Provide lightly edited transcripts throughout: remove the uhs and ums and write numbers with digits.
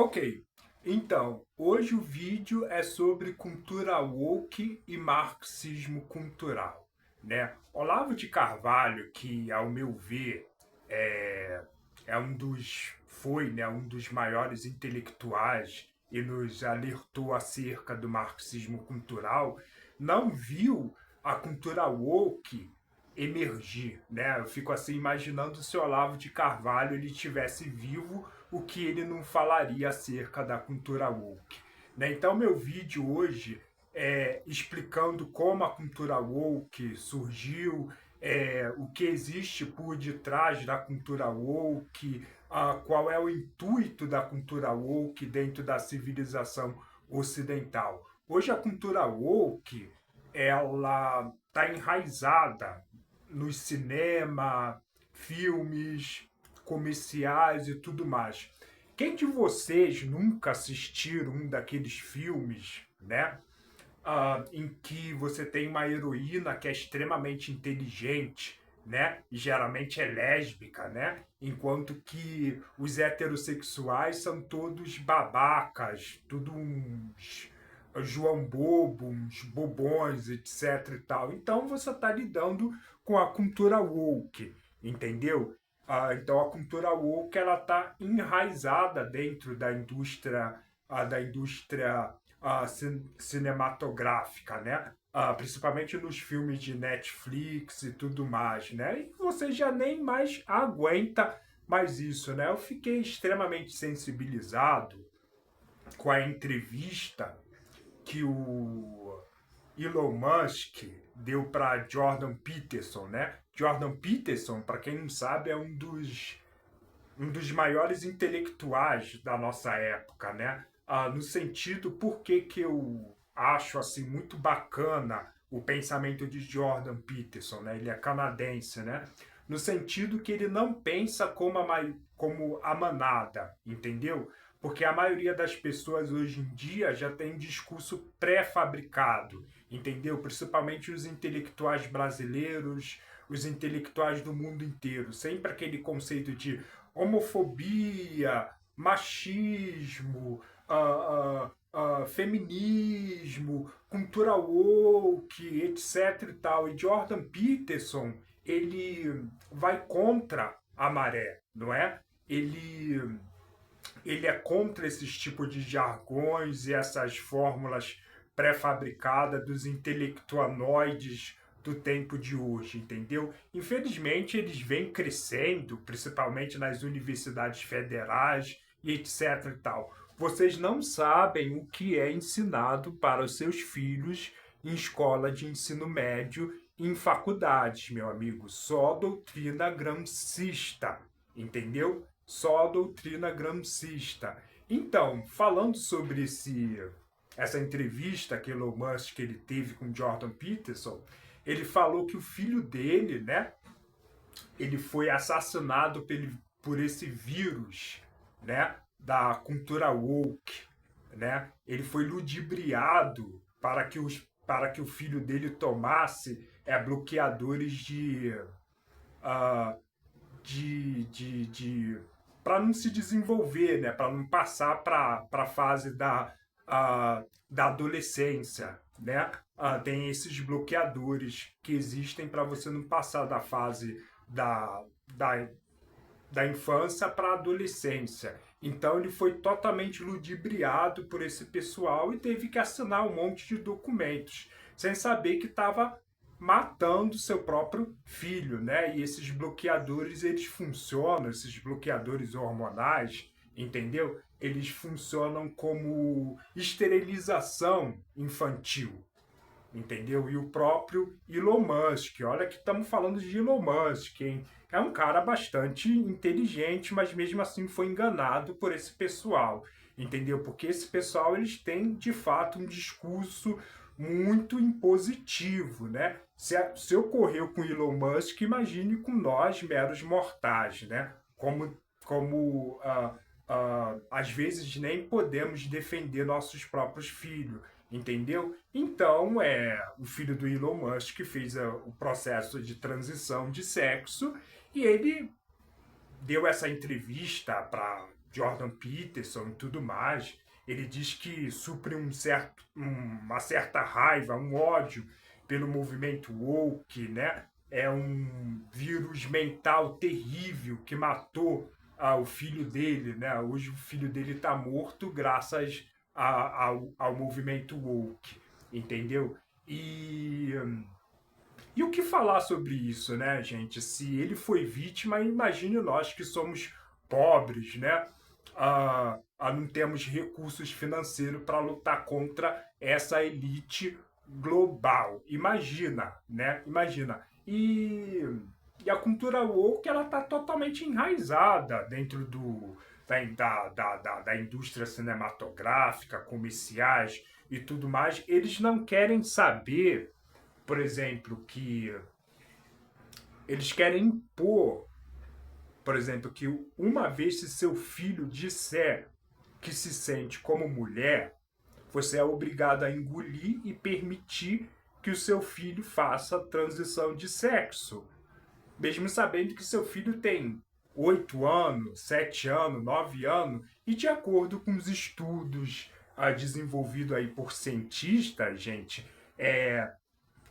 Ok, então, hoje o vídeo é sobre cultura woke e marxismo cultural, né? Olavo de Carvalho, que ao meu ver foi, né, um dos maiores intelectuais e nos alertou acerca do marxismo cultural, não viu a cultura woke emergir, né? Eu fico assim imaginando se Olavo de Carvalho ele tivesse vivo, o que ele não falaria acerca da cultura woke, né? Então meu vídeo hoje é explicando como a cultura woke surgiu, o que existe por detrás da cultura woke, qual é o intuito da cultura woke dentro da civilização ocidental. Hoje a cultura woke ela está enraizada no cinema, filmes, comerciais e tudo mais. Quem de vocês nunca assistiram um daqueles filmes, né? Em que você tem uma heroína que é extremamente inteligente, né? E geralmente é lésbica, né? Enquanto que os heterossexuais são todos babacas, tudo uns João Bobo, uns bobões, etc e tal. Então você está lidando com a cultura woke, entendeu? Então a cultura woke ela está enraizada dentro da indústria cinematográfica, né? Principalmente nos filmes de Netflix e tudo mais, né? E você já nem mais aguenta mais isso, né? Eu fiquei extremamente sensibilizado com a entrevista que o Elon Musk deu para Jordan Peterson, né? Jordan Peterson, para quem não sabe, é um dos maiores intelectuais da nossa época, né? No sentido, por que eu acho assim muito bacana o pensamento de Jordan Peterson, né? Ele é canadense, né? No sentido que ele não pensa como a manada, entendeu? Porque a maioria das pessoas hoje em dia já tem um discurso pré-fabricado, entendeu? Principalmente os intelectuais brasileiros, os intelectuais do mundo inteiro. Sempre aquele conceito de homofobia, machismo, feminismo, cultura woke, etc e tal. E Jordan Peterson, ele vai contra a maré, não é? Ele é contra esses tipos de jargões e essas fórmulas pré-fabricadas dos intelectuanoides do tempo de hoje, entendeu? Infelizmente, eles vêm crescendo, principalmente nas universidades federais e etc e tal. Vocês não sabem o que é ensinado para os seus filhos em escola de ensino médio e em faculdades, meu amigo. Só doutrina gramscista, entendeu? Só a doutrina gramscista. Então, falando sobre essa entrevista que Elon Musk ele teve com Jordan Peterson, ele falou que o filho dele, né, ele foi assassinado por esse vírus, né, da cultura woke, né? Ele foi ludibriado para que o filho dele tomasse bloqueadores uh, de para não se desenvolver, né? Para não passar para a fase da adolescência, né? Tem esses bloqueadores que existem para você não passar da fase da, da, da infância para a adolescência. Então ele foi totalmente ludibriado por esse pessoal e teve que assinar um monte de documentos, sem saber que estava matando seu próprio filho, né? E esses bloqueadores, eles funcionam, esses bloqueadores hormonais, entendeu? Eles funcionam como esterilização infantil, entendeu? E o próprio Elon Musk, olha que estamos falando de Elon Musk, hein? É um cara bastante inteligente, mas mesmo assim foi enganado por esse pessoal, entendeu? Porque esse pessoal eles têm de fato um discurso muito impositivo, né? Se ocorreu com Elon Musk, imagine com nós, meros mortais, né? Como às vezes nem podemos defender nossos próprios filhos, entendeu? Então, o filho do Elon Musk fez o processo de transição de sexo e ele deu essa entrevista para Jordan Peterson e tudo mais. Ele diz que supre uma certa raiva, um ódio pelo movimento woke, né? É um vírus mental terrível que matou o filho dele, né? Hoje o filho dele está morto graças ao movimento woke, entendeu? E e o que falar sobre isso, né, gente? Se ele foi vítima, imagine nós que somos pobres, né? Não temos recursos financeiros para lutar contra essa elite global. Imagina, né? Imagina. E a cultura woke, ela está totalmente enraizada dentro da indústria cinematográfica, comerciais e tudo mais. Eles não querem saber, por exemplo, que eles querem impor, por exemplo, que uma vez se seu filho disser que se sente como mulher, você é obrigado a engolir e permitir que o seu filho faça a transição de sexo, mesmo sabendo que seu filho tem 8 anos, 7 anos, 9 anos, e de acordo com os estudos desenvolvidos aí por cientistas, gente,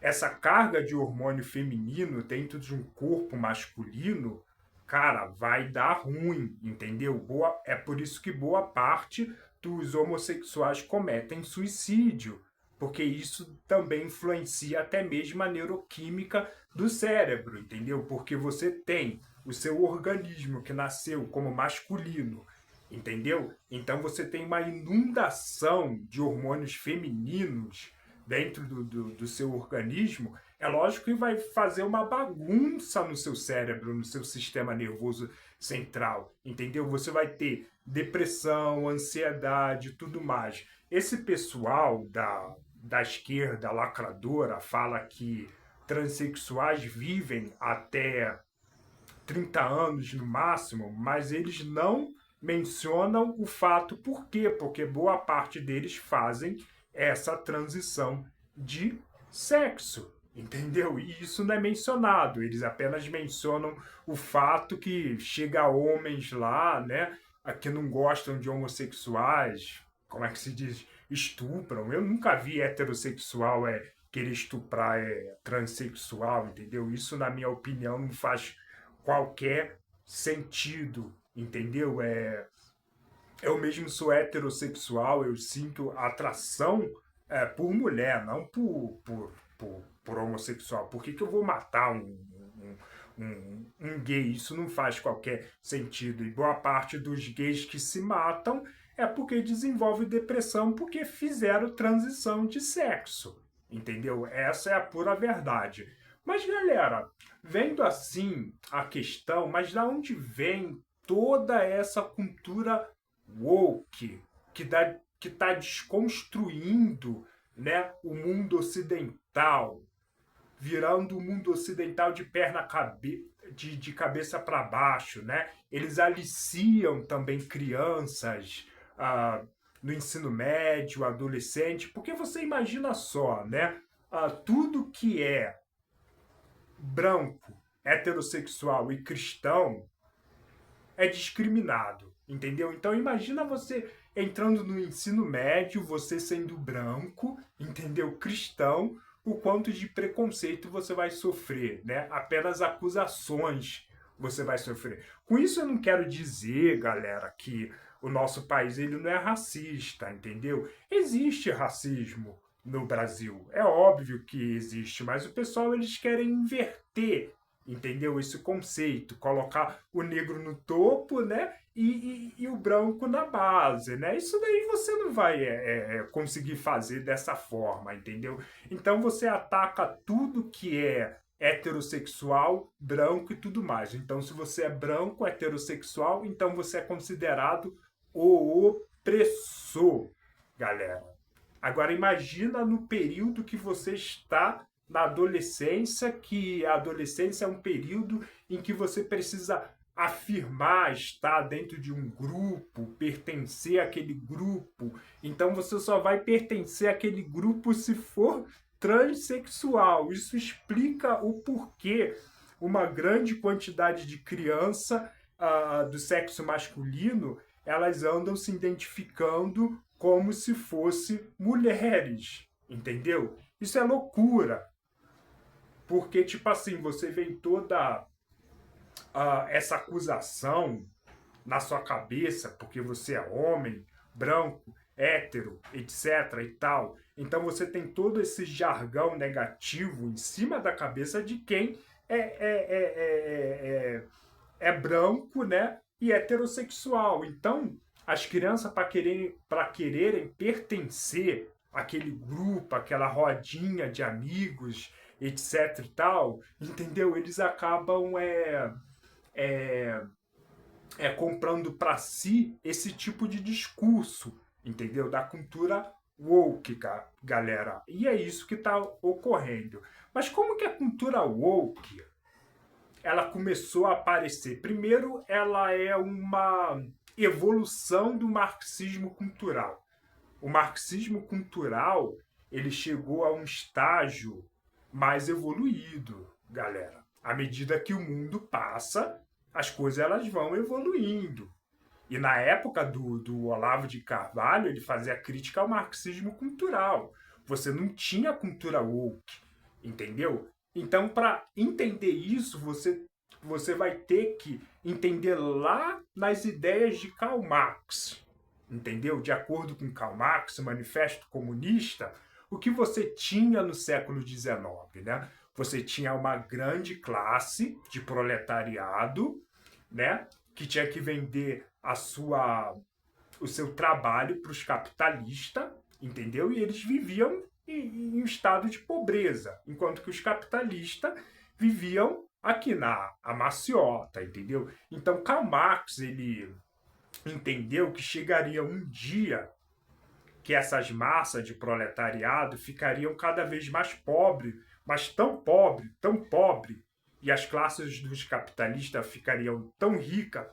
essa carga de hormônio feminino dentro de um corpo masculino, cara, vai dar ruim, entendeu? É por isso que boa parte dos homossexuais cometem suicídio, porque isso também influencia até mesmo a neuroquímica do cérebro, entendeu? Porque você tem o seu organismo que nasceu como masculino, entendeu? Então você tem uma inundação de hormônios femininos dentro do seu organismo, é lógico que vai fazer uma bagunça no seu cérebro, no seu sistema nervoso central, entendeu? Você vai ter depressão, ansiedade, tudo mais. Esse pessoal da esquerda lacradora fala que transexuais vivem até 30 anos no máximo, mas eles não mencionam o fato por quê, porque boa parte deles fazem essa transição de sexo, entendeu? E isso não é mencionado, eles apenas mencionam o fato que chega homens lá, né, que não gostam de homossexuais, como é que se diz? Estupram. Eu nunca vi heterossexual querer estuprar transexual, entendeu? Isso, na minha opinião, não faz qualquer sentido, entendeu? Eu mesmo sou heterossexual, eu sinto atração por mulher, não por homossexual. Por que eu vou matar um gay? Isso não faz qualquer sentido. E boa parte dos gays que se matam é porque desenvolvem depressão porque fizeram transição de sexo. Entendeu? Essa é a pura verdade. Mas, galera, vendo assim a questão, mas da onde vem toda essa cultura woke que está desconstruindo, né, o mundo ocidental, virando o mundo ocidental de de cabeça para baixo, né? Eles aliciam também crianças no ensino médio, adolescente, porque você imagina só, né? Tudo que é branco, heterossexual e cristão é discriminado, entendeu? Então imagina você entrando no ensino médio, você sendo branco, entendeu? Cristão, o quanto de preconceito você vai sofrer, né? Apenas acusações você vai sofrer. Com isso eu não quero dizer, galera, que o nosso país ele não é racista, entendeu? Existe racismo no Brasil, é óbvio que existe, mas o pessoal eles querem inverter, entendeu? Esse conceito, colocar o negro no topo, né? E o branco na base, né? Isso daí você não vai conseguir fazer dessa forma, entendeu? Então você ataca tudo que é heterossexual, branco e tudo mais. Então, se você é branco, heterossexual, então você é considerado o opressor, galera. Agora imagina no período que você está na adolescência, que a adolescência é um período em que você precisa afirmar estar dentro de um grupo, pertencer àquele grupo. Então você só vai pertencer àquele grupo se for transexual. Isso explica o porquê uma grande quantidade de criança do sexo masculino, elas andam se identificando como se fossem mulheres, entendeu? Isso é loucura, porque, tipo assim, você vê toda essa acusação na sua cabeça, porque você é homem, branco, hétero, etc e tal. Então você tem todo esse jargão negativo em cima da cabeça de quem é branco, né? E heterossexual. Então, as crianças, para quererem pertencer àquele grupo, àquela rodinha de amigos, etc e tal, entendeu? Eles acabam é, comprando para si esse tipo de discurso, entendeu? Da cultura woke, galera. E é isso que está ocorrendo. Mas como que a cultura woke ela começou a aparecer? Primeiro, ela é uma evolução do marxismo cultural. O marxismo cultural ele chegou a um estágio mais evoluído, galera. À medida que o mundo passa, as coisas elas vão evoluindo. E na época do Olavo de Carvalho, ele fazia crítica ao marxismo cultural. Você não tinha cultura woke, entendeu? Então, para entender isso, você vai ter que entender lá nas ideias de Karl Marx, entendeu? De acordo com Karl Marx, o Manifesto Comunista, o que você tinha no século XIX, né? Você tinha uma grande classe de proletariado, né? Que tinha que vender o seu trabalho para os capitalistas, entendeu? E eles viviam em um estado de pobreza, enquanto que os capitalistas viviam aqui na maciota, entendeu? Então, Karl Marx, ele entendeu que chegaria um dia que essas massas de proletariado ficariam cada vez mais pobres, mas tão pobre, e as classes dos capitalistas ficariam tão rica,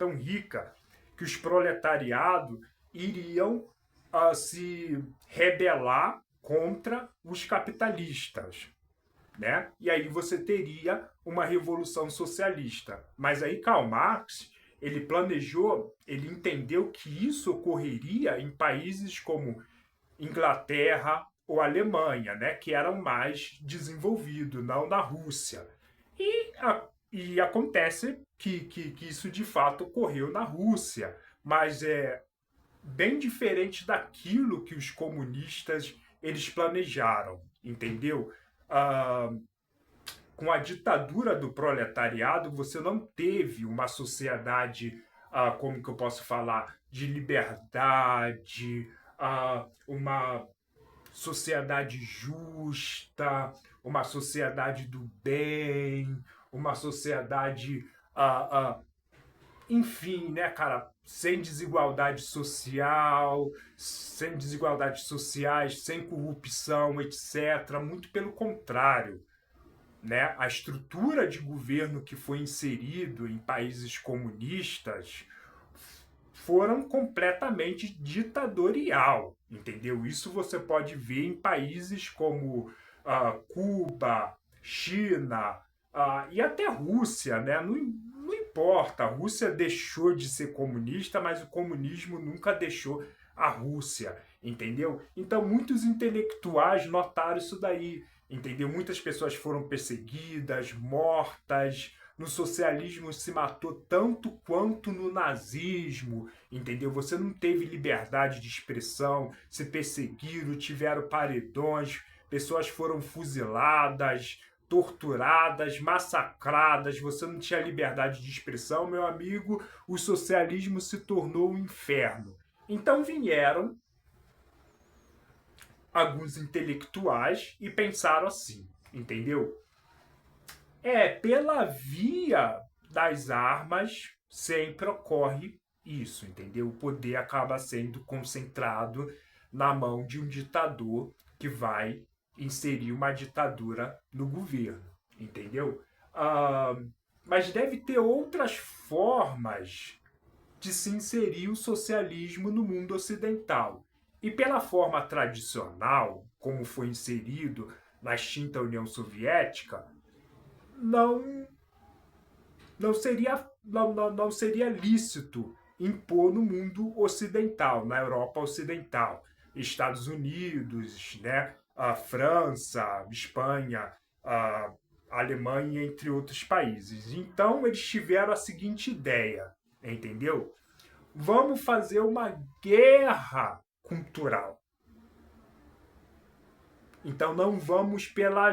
que os proletariados iriam se rebelar contra os capitalistas, né? E aí você teria uma revolução socialista. Mas aí Karl Marx, ele planejou, ele entendeu que isso ocorreria em países como Inglaterra ou Alemanha, né, que eram mais desenvolvidos, não na Rússia. E acontece que isso de fato ocorreu na Rússia, mas é bem diferente daquilo que os comunistas eles planejaram, entendeu? Ah, com a ditadura do proletariado, você não teve uma sociedade, como que eu posso falar, de liberdade, uma sociedade justa, uma sociedade do bem, uma sociedade, enfim, né, cara, sem desigualdade social, sem desigualdades sociais, sem corrupção, etc. Muito pelo contrário, né? A estrutura de governo que foi inserido em países comunistas foram completamente ditatorial, entendeu? Isso você pode ver em países como Cuba, China e até Rússia, né? Não, não importa, a Rússia deixou de ser comunista, mas o comunismo nunca deixou a Rússia, entendeu? Então muitos intelectuais notaram isso daí, entendeu? Muitas pessoas foram perseguidas, mortas. No socialismo se matou tanto quanto no nazismo, entendeu? Você não teve liberdade de expressão, se perseguiram, tiveram paredões, pessoas foram fuziladas, torturadas, massacradas, você não tinha liberdade de expressão, meu amigo, o socialismo se tornou um inferno. Então vieram alguns intelectuais e pensaram assim, entendeu? Pela via das armas sempre ocorre isso, entendeu? O poder acaba sendo concentrado na mão de um ditador que vai inserir uma ditadura no governo, entendeu? Ah, mas deve ter outras formas de se inserir o socialismo no mundo ocidental. E pela forma tradicional, como foi inserido na extinta União Soviética, não não seria lícito impor no mundo ocidental, na Europa Ocidental, Estados Unidos, né, a França, Espanha, a Alemanha, entre outros países. Então eles tiveram a seguinte ideia, entendeu? Vamos fazer uma guerra cultural. Então não vamos pela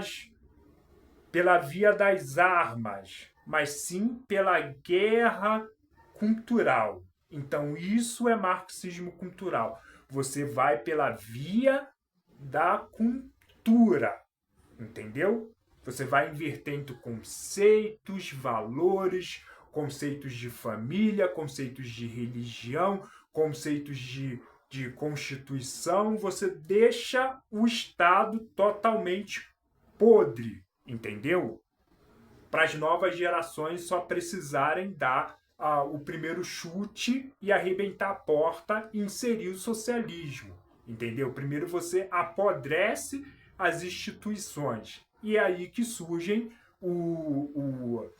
via das armas, mas sim pela guerra cultural. Então isso é marxismo cultural. Você vai pela via da cultura, entendeu? Você vai invertendo conceitos, valores, conceitos de família, conceitos de religião, conceitos de constituição. Você deixa o Estado totalmente podre, entendeu? Para as novas gerações só precisarem dar o primeiro chute e arrebentar a porta e inserir o socialismo, entendeu? Primeiro você apodrece as instituições e é aí que surgem o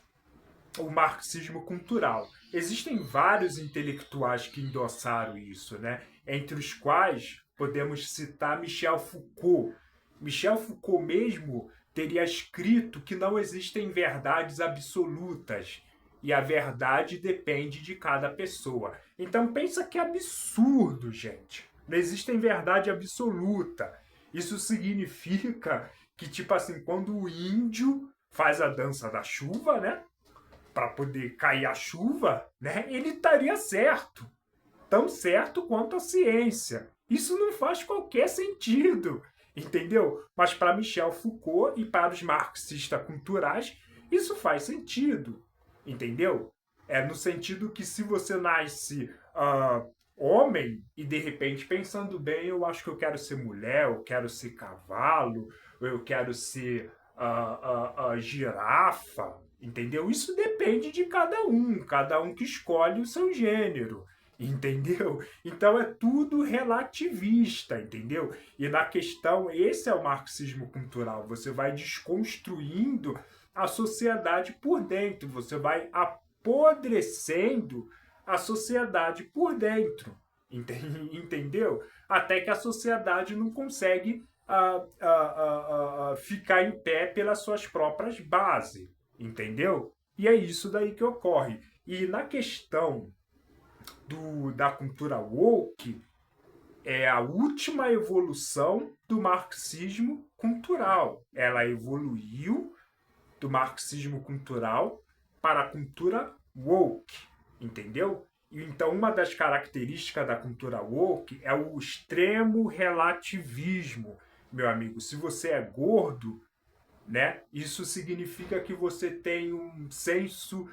marxismo cultural. Existem vários intelectuais que endossaram isso, né? Entre os quais podemos citar Michel Foucault. Michel Foucault mesmo teria escrito que não existem verdades absolutas e a verdade depende de cada pessoa. Então pensa que absurdo, gente. Não existe verdade absoluta. Isso significa que, tipo assim, quando o índio faz a dança da chuva, né? Para poder cair a chuva, né? Ele estaria certo. Tão certo quanto a ciência. Isso não faz qualquer sentido, entendeu? Mas para Michel Foucault e para os marxistas culturais, isso faz sentido, entendeu? É no sentido que se você nasce homem e de repente, pensando bem, eu acho que eu quero ser mulher, eu quero ser cavalo, eu quero ser girafa, entendeu? Isso depende de cada um que escolhe o seu gênero. Entendeu? Então é tudo relativista, entendeu? E na questão, esse é o marxismo cultural. Você vai desconstruindo a sociedade por dentro, você vai apodrecendo a sociedade por dentro, entendeu? Até que a sociedade não consegue ficar em pé pelas suas próprias bases, entendeu? E é isso daí que ocorre. E na questão da cultura woke é a última evolução do marxismo cultural. Ela evoluiu do marxismo cultural para a cultura woke, entendeu? Então, uma das características da cultura woke é o extremo relativismo, meu amigo. Se você é gordo, né? Isso significa que você tem um senso.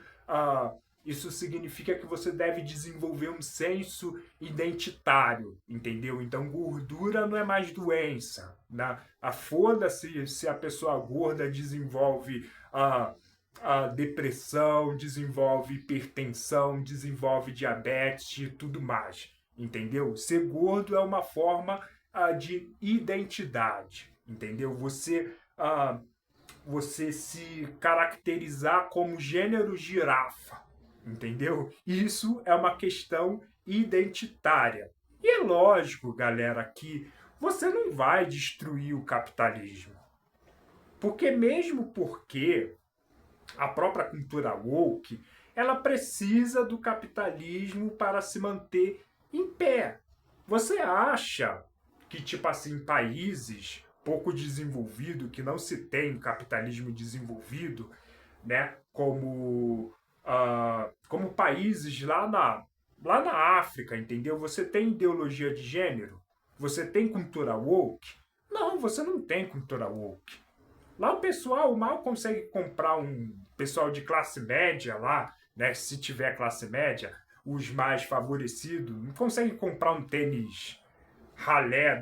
Isso significa que você deve desenvolver um senso identitário, entendeu? Então, gordura não é mais doença. Né? Foda-se se a pessoa gorda desenvolve a depressão, desenvolve hipertensão, desenvolve diabetes e tudo mais, entendeu? Ser gordo é uma forma de identidade, entendeu? Você se caracterizar como gênero girafa, entendeu? Isso é uma questão identitária. E é lógico, galera, que você não vai destruir o capitalismo. Porque a própria cultura woke, ela precisa do capitalismo para se manter em pé. Você acha que, tipo assim, países pouco desenvolvidos, que não se tem capitalismo desenvolvido, né, como países lá na África, entendeu? Você tem ideologia de gênero? Você tem cultura woke? Não, você não tem cultura woke. Lá o pessoal mal consegue comprar um pessoal de classe média lá, né? Se tiver classe média, os mais favorecidos, não conseguem comprar um tênis ralé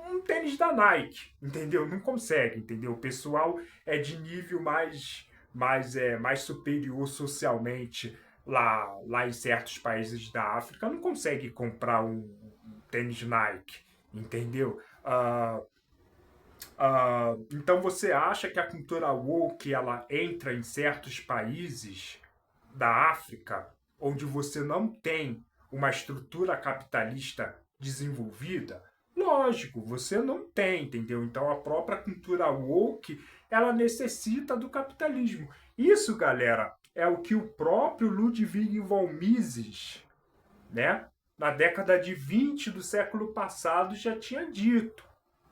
um tênis da Nike, entendeu? Não consegue, entendeu? O pessoal é de nível mais superior socialmente lá em certos países da África, não consegue comprar um tênis Nike, entendeu? Então você acha que a cultura woke ela entra em certos países da África onde você não tem uma estrutura capitalista desenvolvida? Lógico, você não tem, entendeu? Então a própria cultura woke ela necessita do capitalismo. Isso, galera, é o que o próprio Ludwig von Mises, né, na década de 20 do século passado já tinha dito,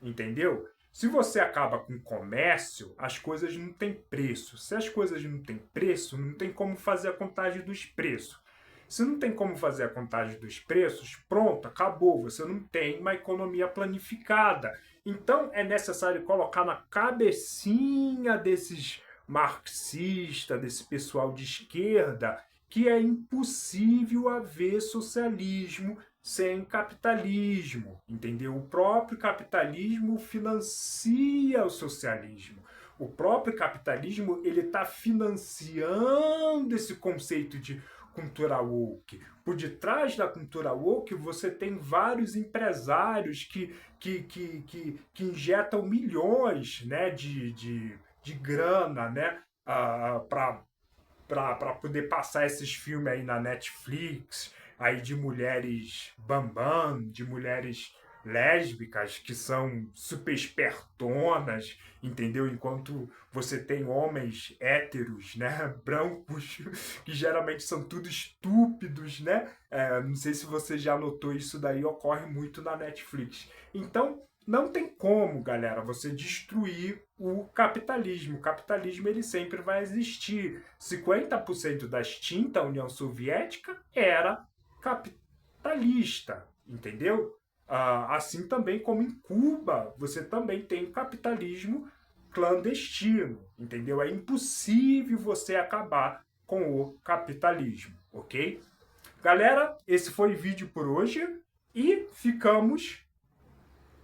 entendeu? Se você acaba com o comércio, as coisas não têm preço. Se as coisas não têm preço, não tem como fazer a contagem dos preços. Se não tem como fazer a contagem dos preços, pronto, acabou. Você não tem uma economia planificada. Então é necessário colocar na cabecinha desses marxistas, desse pessoal de esquerda, que é impossível haver socialismo sem capitalismo, entendeu? O próprio capitalismo financia o socialismo. O próprio capitalismo ele está financiando esse conceito de cultura woke. Por detrás da cultura woke, você tem vários empresários que injetam milhões, né, de grana, né, para poder passar esses filmes aí na Netflix, aí de mulheres bambam, de mulheres lésbicas que são super espertonas, entendeu? Enquanto você tem homens héteros, né, brancos, que geralmente são tudo estúpidos, né? Não sei se você já notou isso daí, ocorre muito na Netflix. Então, não tem como, galera, você destruir o capitalismo. O capitalismo ele sempre vai existir. 50% da extinta União Soviética era capitalista, entendeu? Assim também como em Cuba, você também tem capitalismo clandestino, entendeu? É impossível você acabar com o capitalismo, ok? Galera, esse foi o vídeo por hoje e ficamos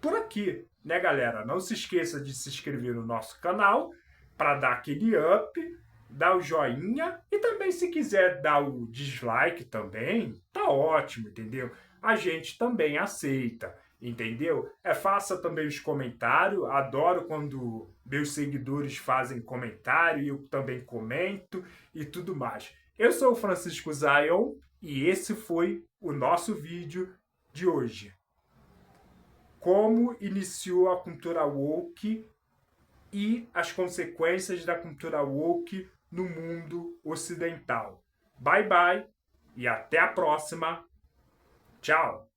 por aqui, né, galera? Não se esqueça de se inscrever no nosso canal para dar aquele up, dar o joinha e também se quiser dar o dislike também, tá ótimo, entendeu? A gente também aceita, entendeu? Faça também os comentários, adoro quando meus seguidores fazem comentário e eu também comento e tudo mais. Eu sou o Francisco Zion e esse foi o nosso vídeo de hoje. Como iniciou a cultura woke e as consequências da cultura woke no mundo ocidental. Bye bye e até a próxima. Tchau!